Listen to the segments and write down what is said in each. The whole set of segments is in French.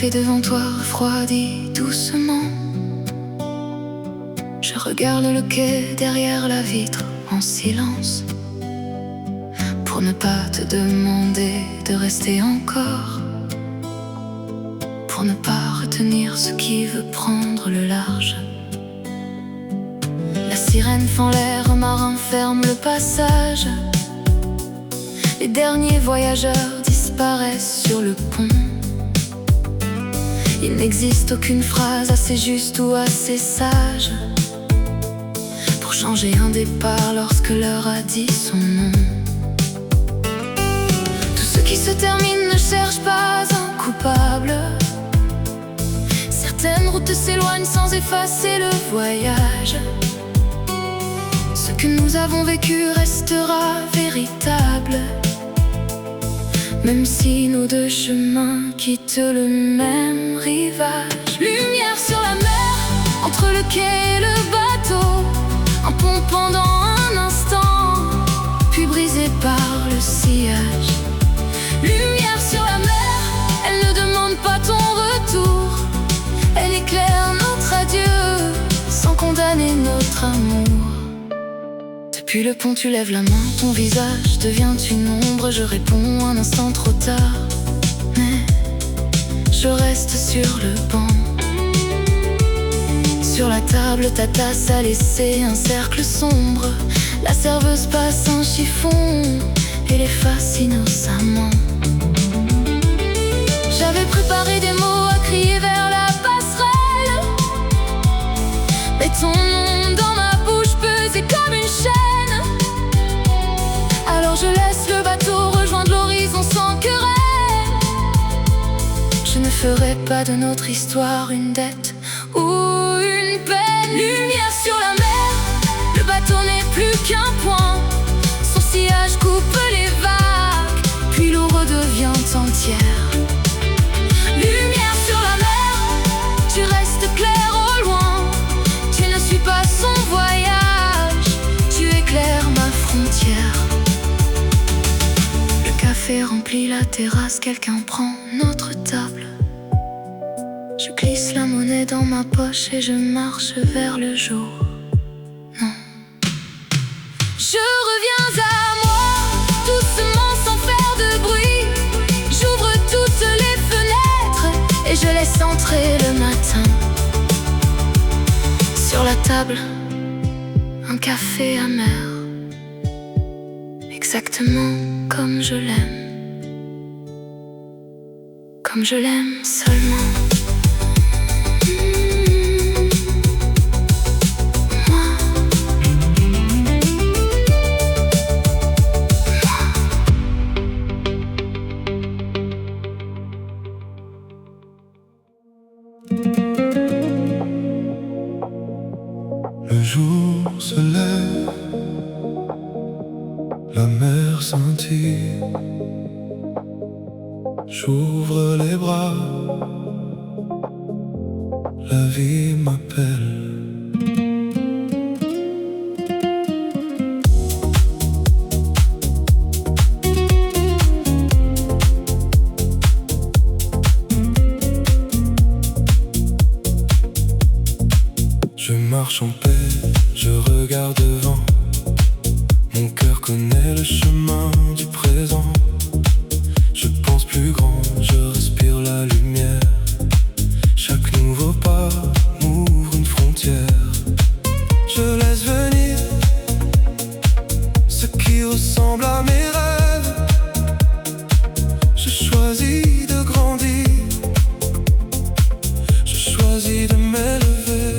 café devant toi refroidit doucement. Je regarde le quai derrière la vitre en silence, pour ne pas te demander de rester encore, pour ne pas retenir ce qui veut prendre le large. La sirène fend l'air, un marin ferme le passage. Les derniers voyageurs disparaissent sur le pont. Il n'existe aucune phrase assez juste ou assez sage pour changer un départ lorsque l'heure a dit son nom. Tout ce qui se termine ne cherche pas un coupable. Certaines routes s'éloignent sans effacer le voyage. Ce que nous avons vécu restera véritable, même si nos deux chemins quittent le même rivage. Lumière sur la mer, entre le quai et le bateau, un pont pendant un instant, puis brisé par le sillage. Lumière sur la mer, elle ne demande pas ton retour, elle éclaire notre adieu, sans condamner notre amour. Depuis le pont tu lèves la main, ton visage devient une ombre. Je réponds un instant trop tard, mais je reste sur le banc. Sur la table ta tasse a laissé un cercle sombre. La serveuse passe un chiffon et les fasse innocemment. J'avais préparé des mots à crier vers la passerelle, mais ton nom dans ma bouche pesait comme une chaîne. Alors je laisse le bateau rejoindre l'horizon sans querelle. Je ne ferai pas de notre histoire une dette ou une peine. Lumière sur la mer, le bateau n'est plus qu'un point. Son sillage coupe les vagues, puis l'eau redevient entière. Lumière sur la mer, tu restes clair au loin. Tu ne suis pas son voyage, tu éclaires ma frontière. Le café remplit la terrasse, quelqu'un prend notre table. Je glisse la monnaie dans ma poche et je marche vers le jour. Non. Je reviens à moi, doucement sans faire de bruit. J'ouvre toutes les fenêtres et je laisse entrer le matin. Sur la table, un café amer, exactement comme je l'aime, comme je l'aime seulement. Le jour se lève, la mer scintille. J'ouvre les bras, la vie m'appelle. Je marche en paix, je regarde devant. Mon cœur connaît le chemin du présent. Je pense plus grand, je respire la lumière. Chaque nouveau pas m'ouvre une frontière. Je laisse venir ce qui ressemble à mes rêves. Je choisis de grandir, je choisis de m'élever.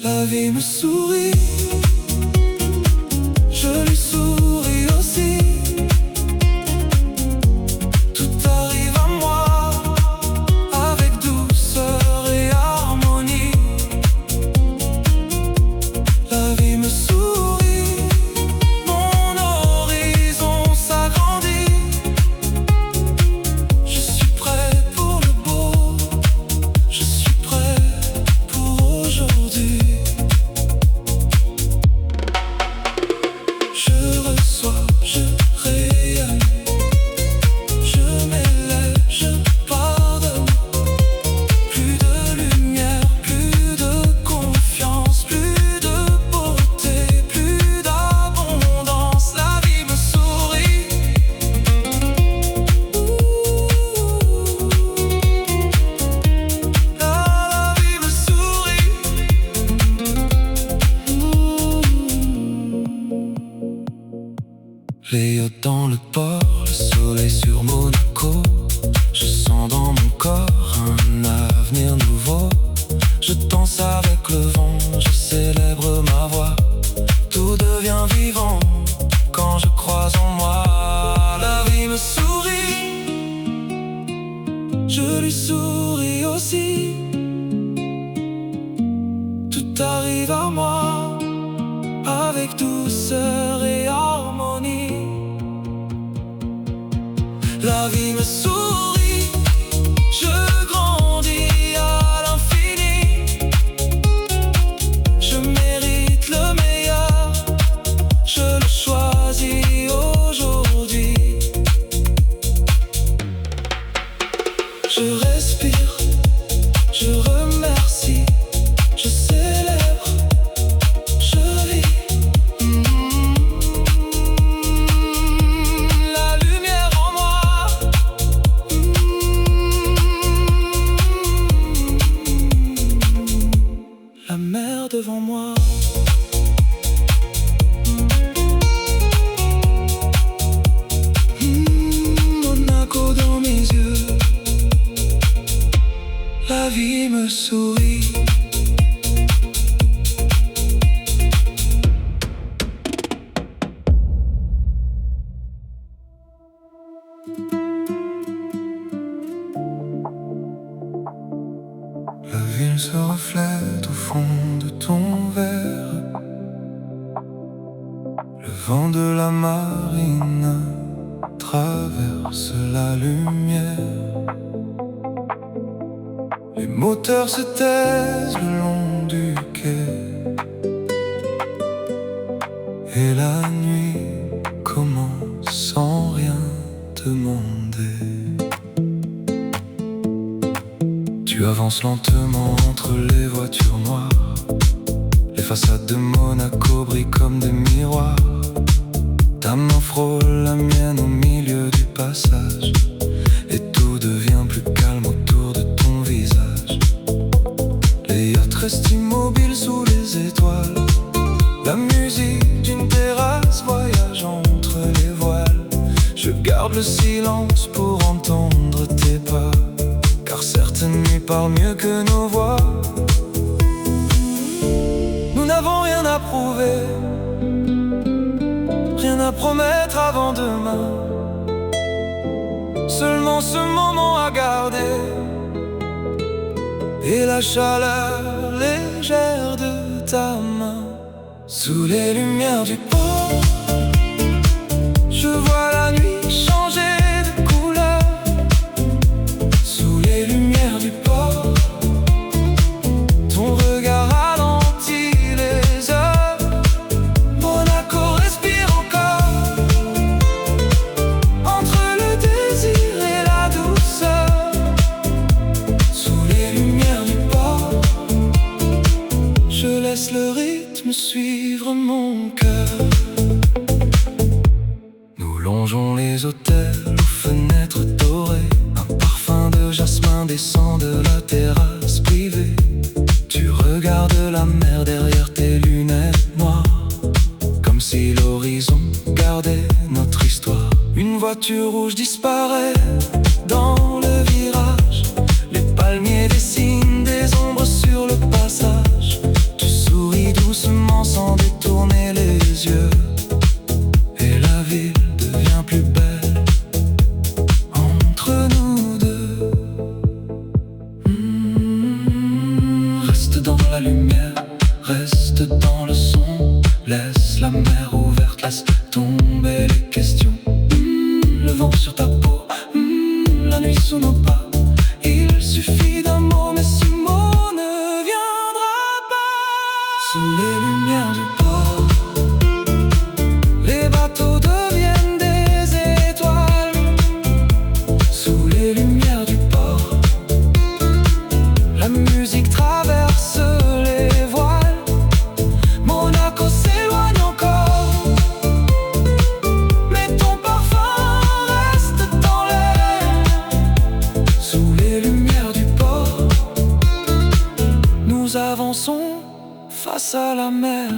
La vie me sourit, je lui souris aussi. Tout arrive à moi avec douceur et harmonie. La vie me sourit, mon horizon s'agrandit. Je suis prêt pour le beau, je suis prêt pour aujourd'hui. avenir nouveau. Je danse avec le vent, je célèbre ma voix. Tout devient vivant quand je croise en moi. La vie me sourit, je lui souris aussi. Tout arrive à moi avec douceur et harmonie. La vie me sourit, je grandis à l'infini. Je mérite le meilleur, je le choisis aujourd'hui. Je respire, je remercie, je célèbre, je vis. La lumière en moi. La mer devant moi. Monaco dans mes yeux. La vie me sourit. La ville se reflète au fond de ton verre. Le vent de la marine traverse la lumière. Les moteurs se taisent le long du quai. Et la nuit commence sans rien demander. Tu avances lentement entre les voitures noires. Les façades de Monaco brillent comme des miroirs. Ta main frôle la mienne au milieu du passage. Et tout devient plus calme autour de ton visage. Les yachts restent immobiles sous les étoiles. La musique d'une terrasse voyage entre les voiles. Je garde le silence pour entendre tes pas, car certaines nuits parlent mieux que nos voix. Nous n'avons rien à prouver, rien à promettre avant demain. Seulement ce moment à garder et la chaleur légère de ta main. Sous les lumières du port, je vois la nuit changer de couleur. Sous les lumières du port, ton regard ralentit les heures. Monaco respire encore, entre le désir et la douceur. Sous les lumières du port, je laisse le rythme suivre mon cœur. Nous longeons les hôtels aux fenêtres dorées. Un parfum de jasmin descend de la terrasse privée. Tu regardes la mer derrière tes lunettes noires, comme si l'horizon gardait notre histoire. Une voiture rouge disparaît dans le virage. Les palmiers dessinent des ombres sur le passage. Tu souris doucement sans détourner les yeux. Et la ville devient plus belle entre nous deux. Reste dans la lumière, reste dans le son. Laisse la mer ouverte, laisse tomber les questions. Le vent sur ta peau, la nuit sous nos pas. Il suffit d'un mot, mais ce mot ne viendra pas. Sous les lumières du port, les bateaux deviennent des étoiles. Sous les lumières du port, la musique traverse les voiles. Monaco s'éloigne encore, mais ton parfum reste dans l'air. Sous les lumières du port, nous avançons face à la mer.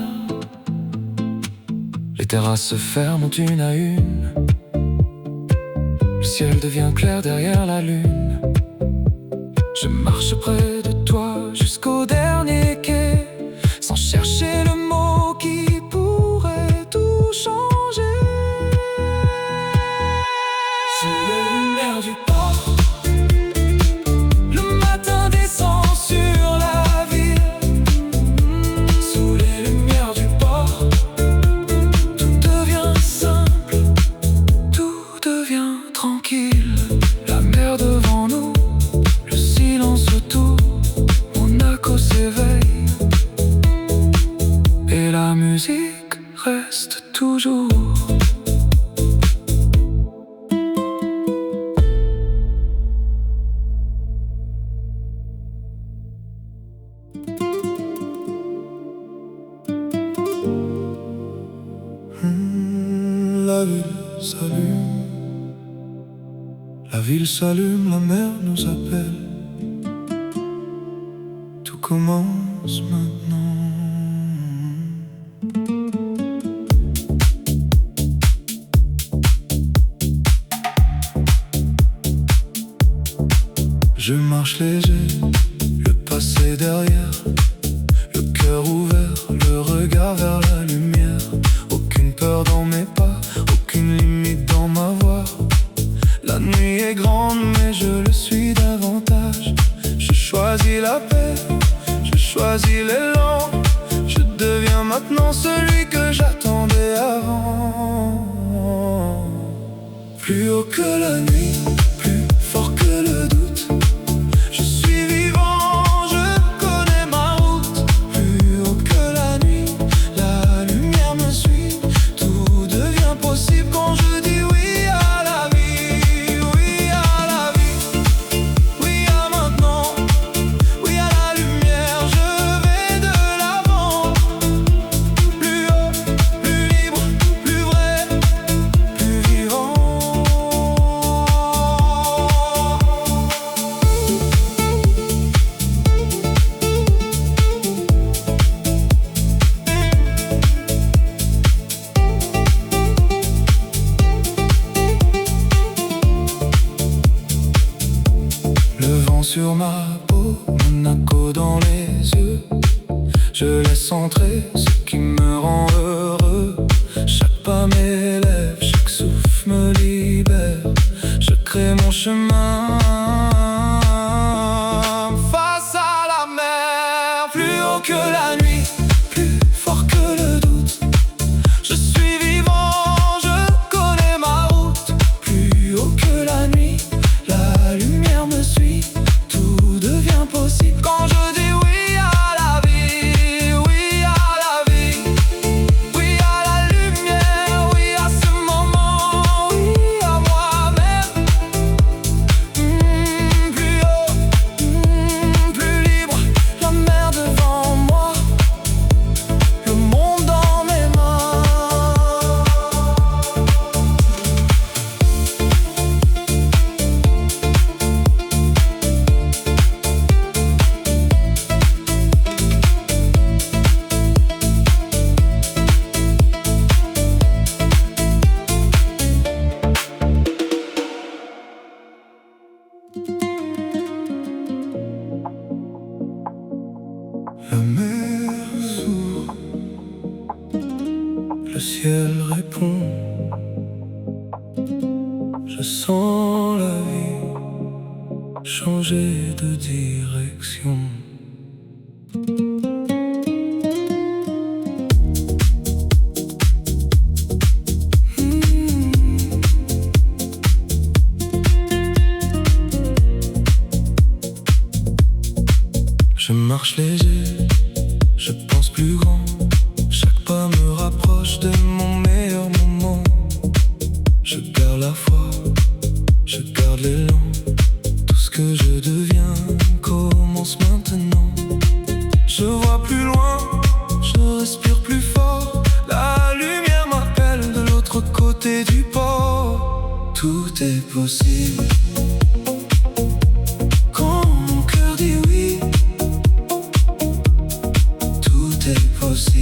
Les terrasses se ferment une à une. Le ciel devient clair derrière la lune. Je marche près de toi jusqu'au dernier quai, sans chercher le mot qui pourrait tout changer. Sous les lumières du port, le matin descend sur la ville. Sous les lumières du port, tout devient simple, tout devient tranquille. La mer devant nous, le silence autour, Monaco s'éveille et la musique reste toujours. La ville s'allume, la ville s'allume, la mer nous appelle. Tout commence maintenant. Je marche léger, le passé derrière, le cœur ouvert, le regard vers la lumière. Aucune peur dans mes pas, aucune limite dans ma voix. La nuit est grande mais je le suis davantage. Je choisis la paix, je choisis l'élan. Je deviens maintenant celui que j'attendais avant. Plus haut que la nuit, plus fort que le doute. Je suis vivant, je connais ma route. Plus haut que la nuit, la lumière me suit. Tout devient possible quand je dis oui à la vie. Oui à la vie, oui à maintenant. Oui à la lumière, je vais de l'avant. Plus haut, plus libre, plus vrai, plus vivant. Le vent sur ma peau, Monaco dans les yeux. Je laisse entrer ce qui me rend heureux. Chaque pas m'élève, chaque souffle me libère. Je crée mon chemin face à la mer. Plus haut que la nuit, plus fort que le doute. Je suis vivant, je connais ma route. Plus haut que la nuit, la lumière me suit. Tout devient possible quand je dis oui à la vie. Oui à la vie, oui à la lumière. Oui à ce moment, oui à moi-même. Plus haut, plus libre, la mer devant moi, le monde dans mes mains. La mer s'ouvre, le ciel répond. Je sens la vie changer de direction. Je marche léger, je pense plus grand. Chaque pas me rapproche de mon meilleur moment. Je garde la foi, je garde l'élan. Tout ce que je deviens commence maintenant. Je vois plus loin, je respire plus fort. La lumière m'appelle de l'autre côté du port. Tout est possible quand mon cœur dit oui. Tout est possible.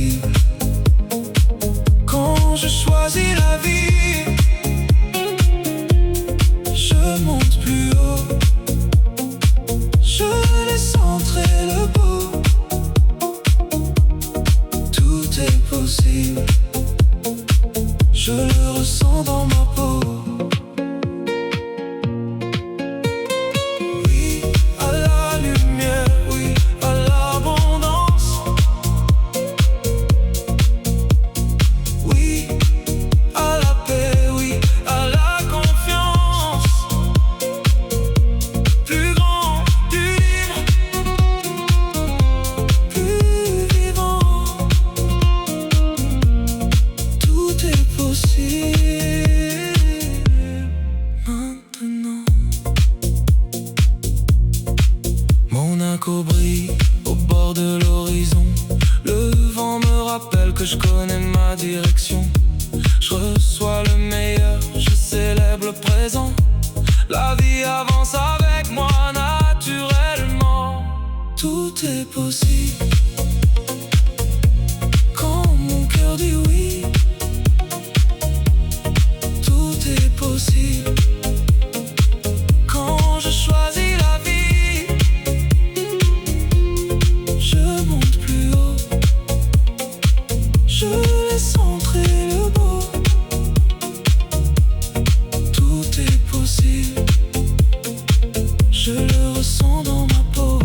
Monaco brille au bord de l'horizon. Le vent me rappelle que je connais ma direction. Je reçois le meilleur, je célèbre le présent. La vie avance avec moi naturellement. Tout est possible quand mon cœur dit oui. Tout est possible quand je choisis la vie. Je monte plus haut, je laisse entrer le beau. Tout est possible, je le ressens dans ma peau.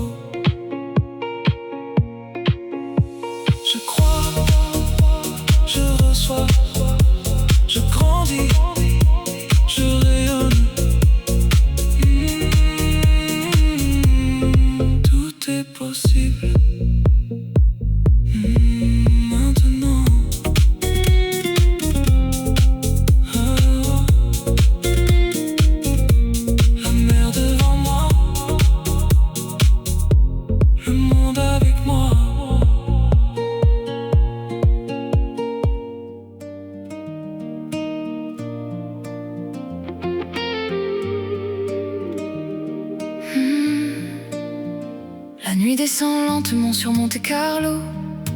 Je crois, je reçois, je grandis, je rayonne. Tout est possible maintenant. La mer devant moi, le monde avec moi. La nuit descend lentement sur Monte Carlo.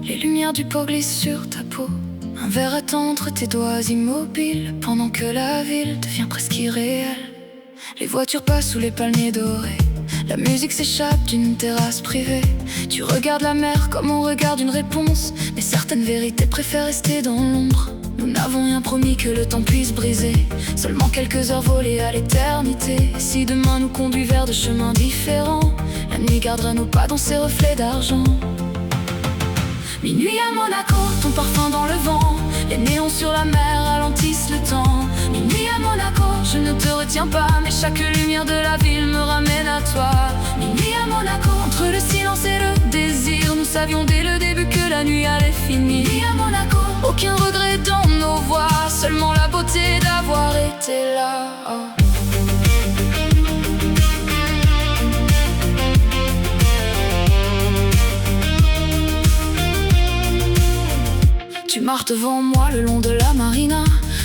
Les lumières du port glissent sur ta peau. Un verre attend entre tes doigts immobiles, pendant que la ville devient presque irréelle. Les voitures passent sous les palmiers dorés. La musique s'échappe d'une terrasse privée. Tu regardes la mer comme on regarde une réponse, mais certaines vérités préfèrent rester dans l'ombre. Nous n'avons rien promis que le temps puisse briser, seulement quelques heures volées à l'éternité. Et si demain nous conduit vers de chemins différents, la nuit gardera nos pas dans ses reflets d'argent. Minuit à Monaco, ton parfum dans le vent. Les néons sur la mer ralentissent le temps. Minuit à Monaco, je ne te retiens pas, mais chaque lumière de la ville me ramène à toi. Minuit à Monaco, entre le silence et le désir, nous savions dès le début que la nuit allait finir. Minuit à Monaco, aucun regret dans nos voix, seulement la beauté d'avoir été là. Tu marches devant moi le long de la marina.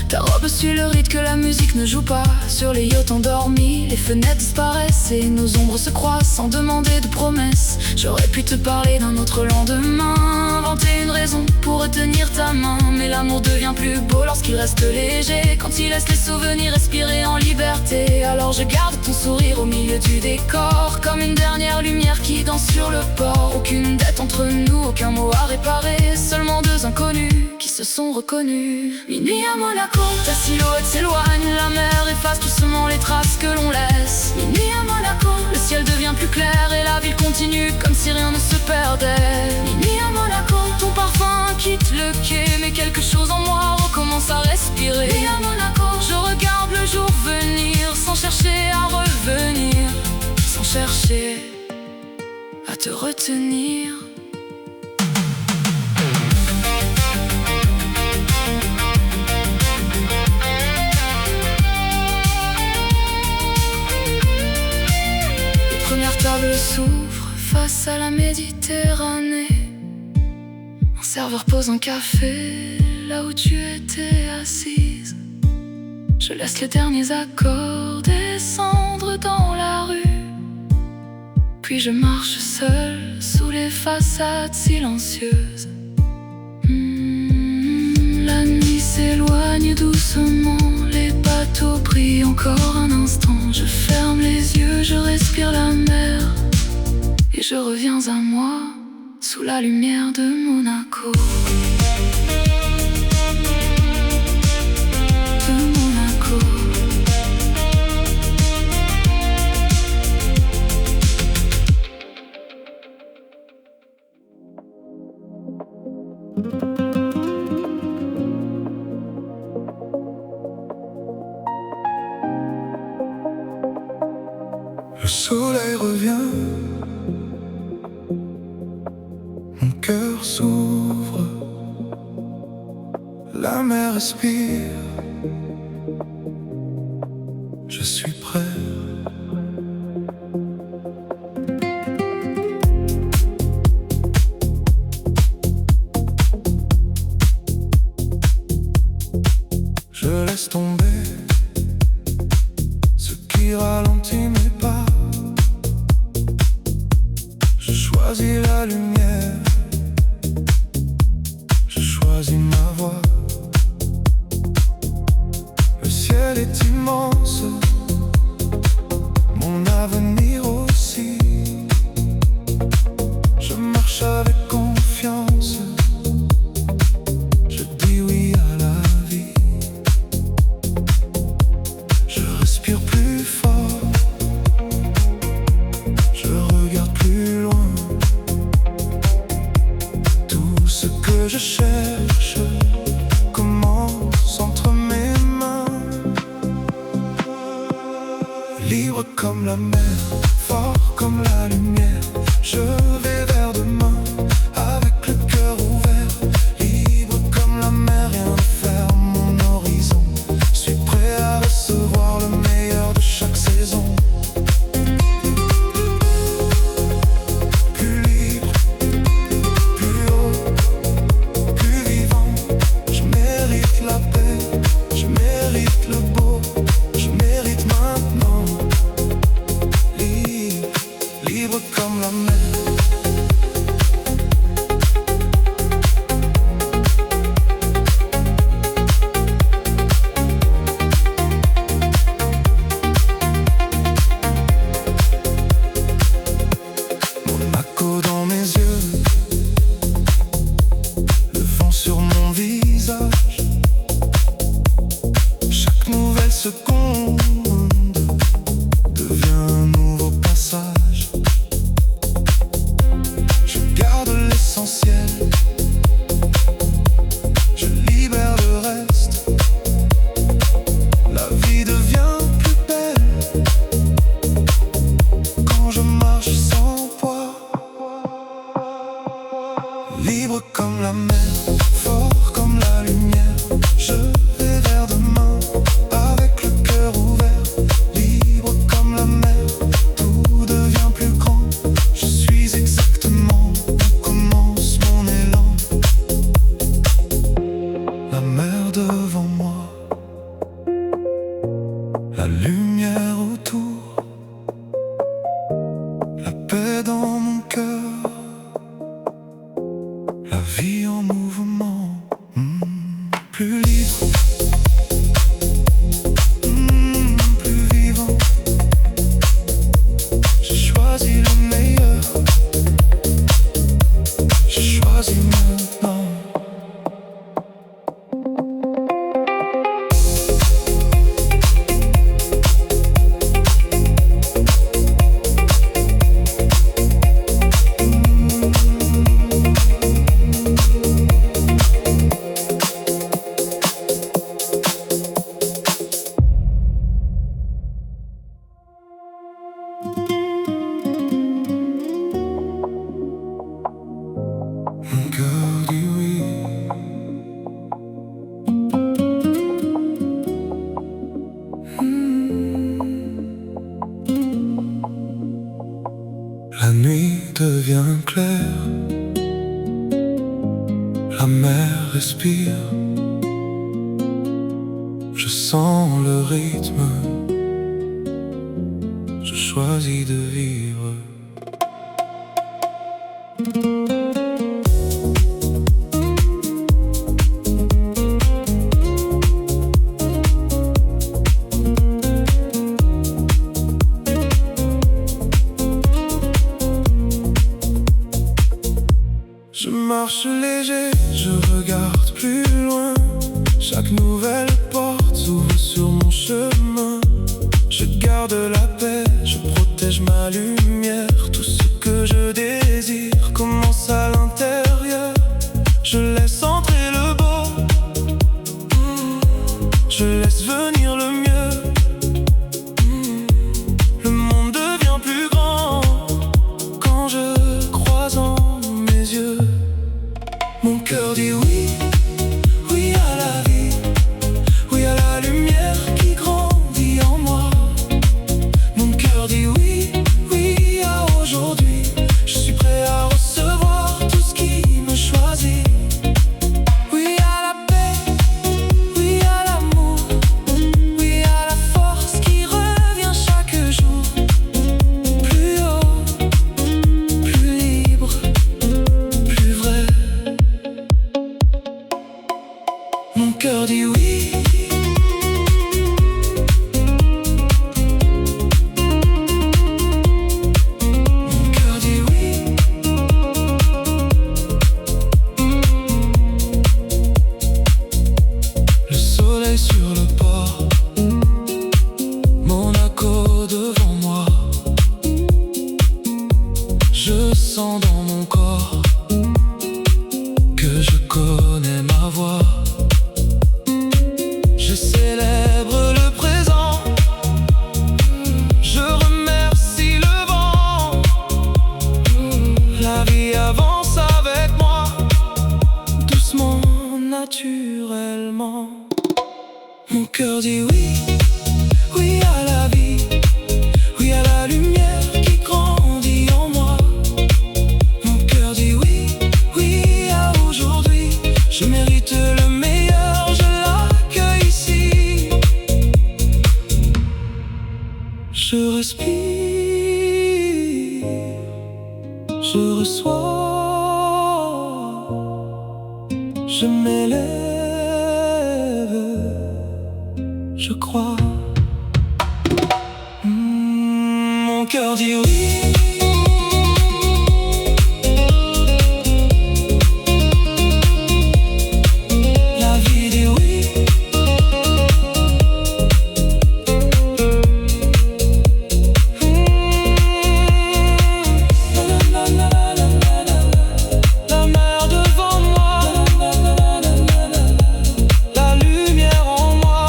Ta robe suit le rythme que la musique ne joue pas. Sur les yachts endormis, les fenêtres disparaissent et nos ombres se croisent sans demander de promesses. J'aurais pu te parler d'un autre lendemain, inventer une raison pour retenir ta main. Mais l'amour devient plus beau lorsqu'il reste léger, quand il laisse les souvenirs respirer en liberté. Alors je garde ton sourire au milieu du décor, comme une dernière lumière qui danse sur le port. Aucune dette entre nous, aucun mot à réparer, seulement deux inconnus qui se sont reconnus. Minuit à Monaco, ta silhouette s'éloigne, la mer efface doucement les traces que l'on laisse. Minuit à Monaco, le ciel devient plus clair et la ville continue comme si rien ne se perdait. Minuit à Monaco, ton parfum quitte le quai, mais quelque chose en moi recommence à respirer. Minuit à Monaco, je regarde le jour venir, sans chercher à revenir, sans chercher à te retenir. Première table s'ouvre face à la Méditerranée. Un serveur pose un café là où tu étais assise. Je laisse les derniers accords descendre dans la rue, puis je marche seule sous les façades silencieuses. La nuit s'éloigne doucement, les bateaux brillent encore un instant. Je ferme les yeux, je respire la mer et je reviens à moi sous la lumière de Monaco. De Monaco. Le soleil revient, mon cœur s'ouvre, la mer respire, je suis prêt. laisse tomber ce qui ralentit mes pas. Je choisis la lumière, je choisis ma voie. Le ciel est immense, mon avenir aussi. Je marche avec confiance, je dis oui à la vie. Je respire plus fort, je regarde plus loin. Tout ce que je cherche commence entre mes mains. Libre comme la mer, fort comme la lumière, je vais vers demain avec le cœur ouvert. Libre comme la mer, rien ne ferme mon horizon. Je suis prêt à recevoir le meilleur de chaque saison. Plus libre, plus haut, plus vivant. Je mérite la paix, je mérite le beau, je mérite maintenant. Libre, libre comme la mer. Monaco dans mes yeux, le vent sur mon visage. Chaque nouvelle seconde devient un nouveau passage. Je garde l'essentiel, je libère le reste. La vie devient plus belle quand je marche sans poids. Libre comme la mer, fort comme la lumière, je vais vers demain avec le cœur ouvert. Libre comme la mer, tout devient plus grand. Je suis exactement où commence mon élan. La mer devant moi, la lumière autour, la paix dans mon cœur, la vie en mouvement. Plus libre, plus vivant. J'ai choisi le meilleur, j'ai choisi maintenant. Mon cœur dit oui. La nuit devient claire, la mer respire. Je sens le rythme, je choisis de vivre. Je marche léger, je regarde plus loin. Chaque nouvelle porte s'ouvre sur mon chemin. Je garde la paix, je protège ma lumière. Tout ce que je désire commence à l'intérieur. Je laisse entrer le beau, je laisse venir le mieux. Le monde devient plus grand quand je croise en mes yeux. Mon cœur dit oui, oui à la vie, oui à la lumière qui grandit en moi. Mon cœur dit oui, oui à aujourd'hui. Je suis prêt Je sens dans mon corps que je connais ma voix. Je célèbre le présent, je remercie le vent. La vie avance avec moi, doucement, naturellement. Mon cœur dit oui, oui à la vie, oui à la lumière qui grandit en moi. Mon cœur dit oui, oui à aujourd'hui. Je mérite le meilleur, je l'accueille ici. Je respire, je reçois, je m'élève, je crois. Mon cœur dit oui. La vie dit oui. La mer devant moi, la lumière en moi.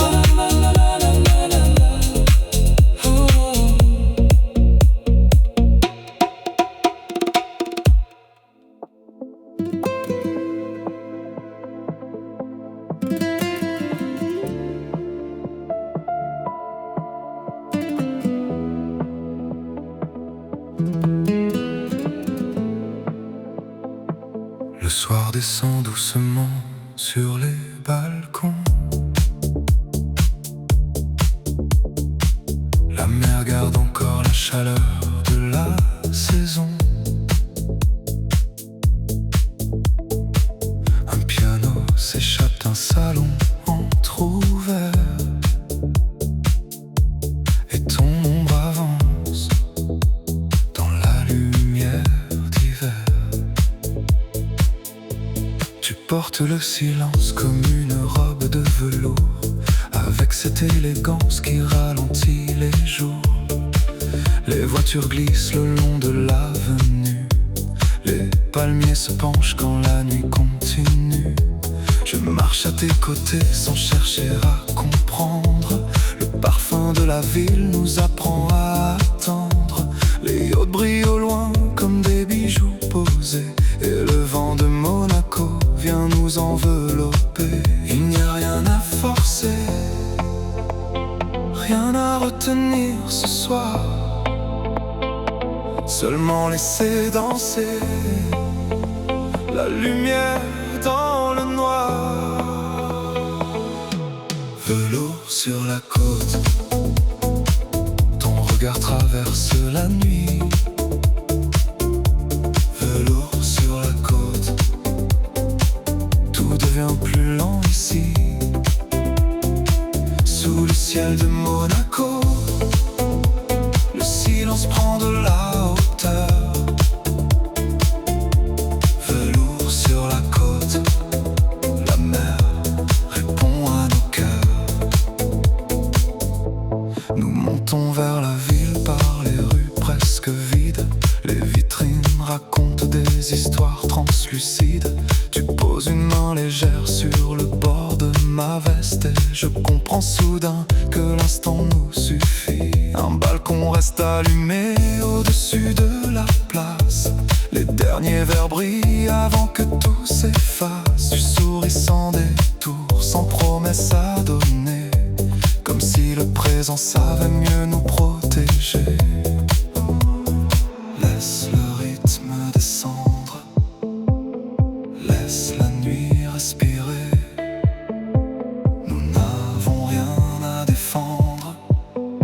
Le soir descend doucement sur les balcons. La mer garde encore la chaleur de la saison. Un piano s'échappe d'un salon entrouvert, et ton ombre avance dans la lumière d'hiver. Tu portes le silence comme une robe de velours, avec cette élégance qui ralentit les jours. Les voitures glissent le long de l'avenue, les palmiers se penchent quand la nuit continue. Je marche à tes côtés sans chercher à comprendre. Le parfum de la ville nous apprend à attendre. Les yachts brillent au loin comme des bijoux posés, et le vent de Monaco vient nous envelopper. Il n'y a rien à forcer, rien à retenir ce soir, seulement laisser danser la lumière dans le noir. Velours sur la côte, ton regard traverse la nuit. Velours sur la côte, tout devient plus lent ici. Sous le ciel de Monaco, le silence prend de la hauteur. Velours sur la côte, la mer répond à nos cœurs. Nous montons vers la ville par les rues presque vides. Les vitrines racontent des histoires translucides. Tu poses une main légère sur le bord de ma veste, et je comprends soudain que l'instant nous suffit. Un balcon reste allumé au-dessus de la place. Les derniers verres brillent avant que tout s'efface. Tu souris sans détour, sans promesse à donner, comme si le présent savait mieux nous protéger. Laisse le rythme descendre, laisse la nuit respirer. Nous n'avons rien à défendre,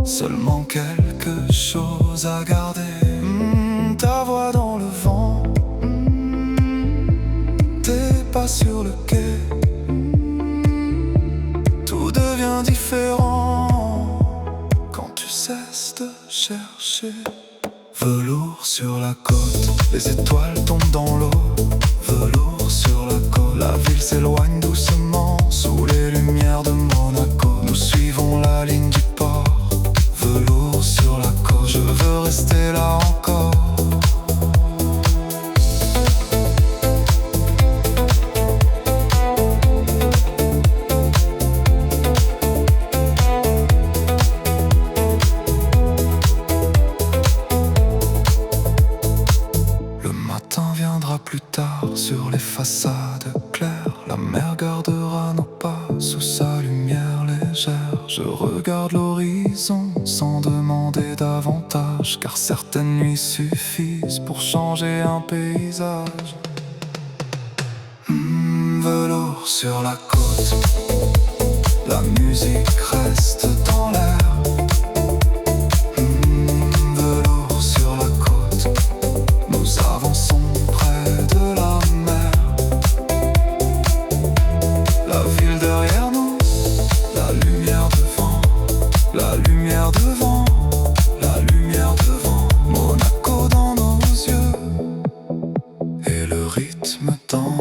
seulement quelque chose à garder. Ta voix dans le vent, tes pas sur le quai, tout devient différent quand tu cesses de chercher. Velours sur la côte, les étoiles tombent dans l'eau. Velours sur la côte, la ville s'éloigne doucement sous les lumières de Monaco. Nous suivons la ligne du port. Velours sur la côte, je veux rester là encore. reviendra plus tard sur les façades claires. La mer gardera nos pas sous sa lumière légère. Je regarde l'horizon sans demander davantage, car certaines nuits suffisent pour changer un paysage. Velours sur la côte, la musique reste dans l'air. Velours sur la côte, nous avançons près de la mer. La ville derrière nous, la lumière devant, la lumière devant, la lumière devant. Monaco dans nos yeux et le rythme dans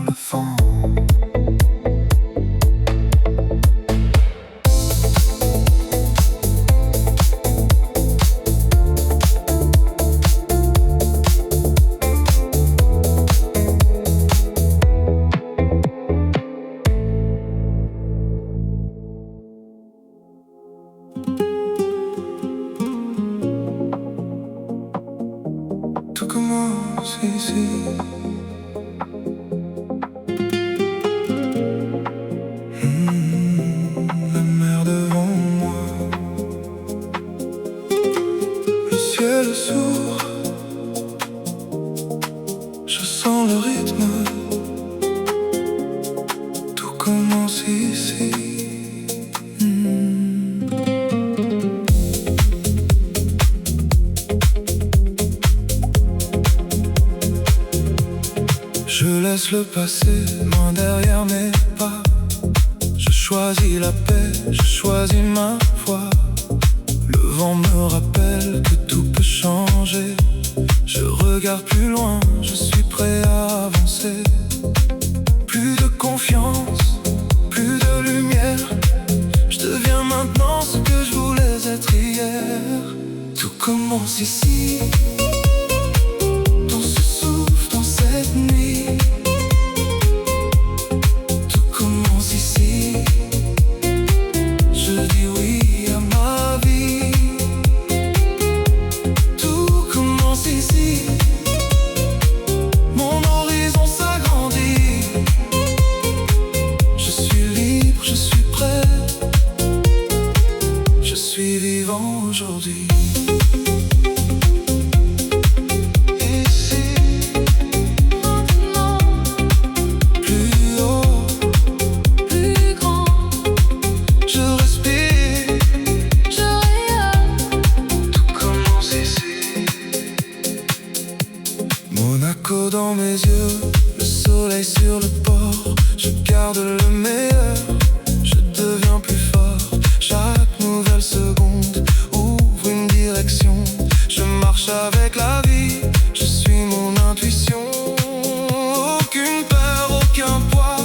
le vent. Tout commence ici. La mer devant moi, le ciel s'ouvre, je sens le rythme. Tout commence ici. Je laisse le passé loin derrière mes pas. Je choisis la paix, je choisis ma foi. Le vent me rappelle que tout peut changer. Je regarde plus loin, je suis prêt à avancer. Plus de confiance, plus de lumière. Je deviens maintenant ce que je voulais être hier. Tout commence ici. Aujourd'hui, ici, maintenant, plus haut, plus grand, je respire, je rayonne. tout commence ici. Monaco dans mes yeux, le soleil sur le port. Je garde le meilleur, je deviens plus fort. Chaque nouvelle seconde ouvre une direction. Je marche avec la vie, je suis mon intuition. Aucune peur, aucun poids,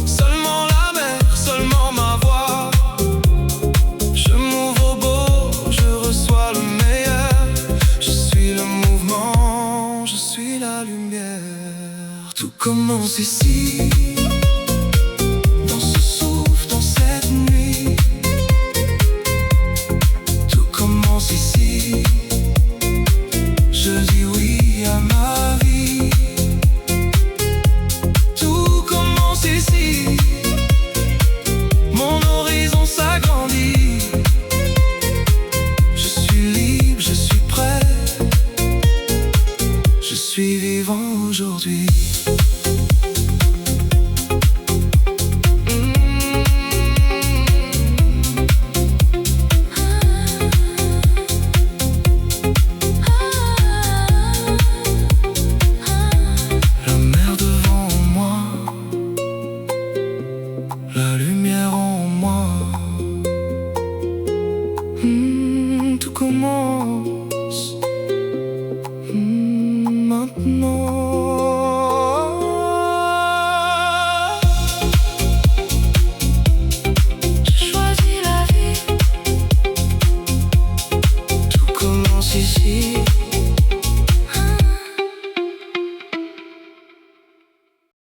seulement la mer, seulement ma voix. Je m'ouvre au beau, je reçois le meilleur. Je suis le mouvement, je suis la lumière. Tout commence ici. Je suis vivant aujourd'hui. La mer devant moi, la lumière en moi. Tout commence maintenant.